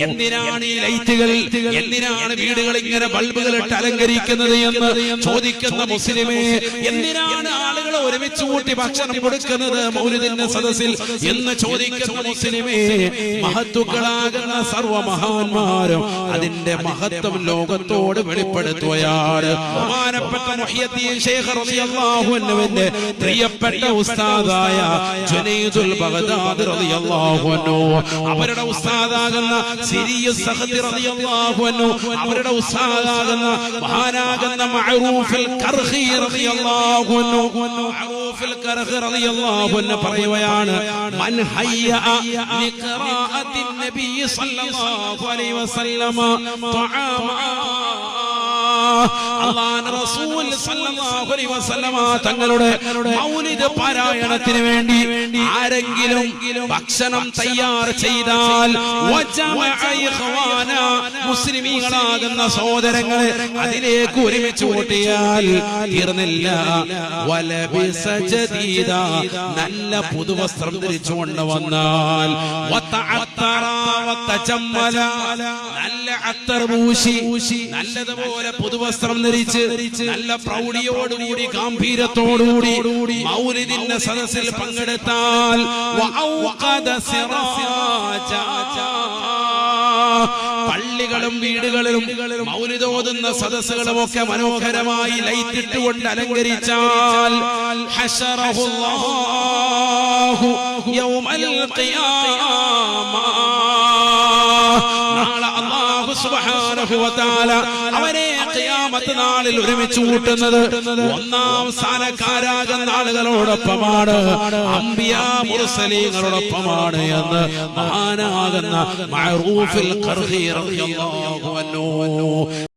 എന്തിനാണ് ഈ ലൈറ്റുകൾ, എന്തിനാണ് വീടുകൾ ഇങ്ങനെ ബൾബുകൾ ഇട്ട് അലങ്കരിക്കുന്നത് എന്ന് ചോദിക്കുന്ന മുസ്ലിമേ, എന്തിനാണ് ആളുകൾ ഒരുമിച്ച് കൂട്ടി ഭക്ഷണം കൊടുക്കുന്നത് മൗലിദിന്റെ സദസ്സിൽ എന്ന് ചോദിക്കുന്ന മുസ്ലിമേ, മഹത്തുക്കളാകുന്ന സർവമഹാന്മാരും അതിന്റെ മഹത്വം ലോകത്തോട് വെളിപ്പെടുത്തുകയാണ്. ബഹുമാനപ്പെട്ട മുഹ്യിദ്ദീൻ ശൈഖ് റളിയല്ലാഹു അൻഹുവിന്റെ പ്രിയപ്പെട്ട ഉസ്താദായ ജുനൈദുൽ ബഗ്ദാദി റളിയല്ലാഹു അൻഹു, അവരുടെ ഉസ്താദാകുന്ന സിരിയസ് സഖദി റളിയല്ലാഹു അൻഹു, അവരുടെ ഉസ്താദാകുന്ന മഹാനാകുന്ന മഅറൂഫുൽ കർഖി റളിയല്ലാഹു അൻഹു, മഅറൂഫുൽ കർഖി റളിയല്ലാഹു അൻഹു പറയുകയാണ്, മൻ ഹയ്യ ലിഖറാഅത്തിൻ നബി സല്ലല്ലാഹു അലൈഹി വസല്ലമ തആമ അല്ലാഹുവിന്റെ റസൂൽ സല്ലല്ലാഹു അലൈഹി വസല്ലമ തങ്ങളുടെ മൗലിദ് പാരായണത്തിന് വേണ്ടി ആരെങ്കിലും ഭക്ഷണം തയ്യാർ ചെയ്താൽ മുസ്ലിമീങ്ങളാകുന്ന സഹോദരങ്ങളെ അതിലേക്ക് ഒരുമിച്ച് കൂട്ടിയാൽ തീർന്നില്ല. വലബിസ ജദീദ, നല്ല പുതുവസ്ത്രം ധരിച്ചുകൊണ്ട് വന്നാൽ, വതഅത്തറ വതജമ്മല, നല്ല അത്തർ പൂശി നല്ലതുപോലെ പുതുവസ്ത്രം ധരിച്ച് നല്ല പ്രൗഢിയോടുകൂടി ഗാംഭീര്യത്തോടുകൂടി മൗലിദിന്റെ സദസ്സിൽ പങ്കെടുത്താൽ, പള്ളികളും വീടുകളിലും മൗലിദ് ഓതുന്ന സദസ്സുകളും ഒക്കെ മനോഹരമായി ലൈറ്റിട്ടുകൊണ്ട് അലങ്കരിച്ചാൽ, ഹശറഹുല്ലാഹു യൗമൽ ഖിയാമ, നാളെ അല്ലാഹു സുബ്ഹാനഹു വ തആല അവരെ ഖിയാമത്ത് നാളിൽ ഒരുമിച്ച് കൂട്ടുന്നത് ഒന്നാം സ്ഥാനക്കാരാകുന്ന ആളുകളോടൊപ്പമാണ്, അംബിയാ മുർസലീങ്ങളോടൊപ്പമാണ് എന്ന് മഹാനാകുന്ന മഅറൂഫുൽ ഖർഖി റളിയല്ലാഹു അൻഹു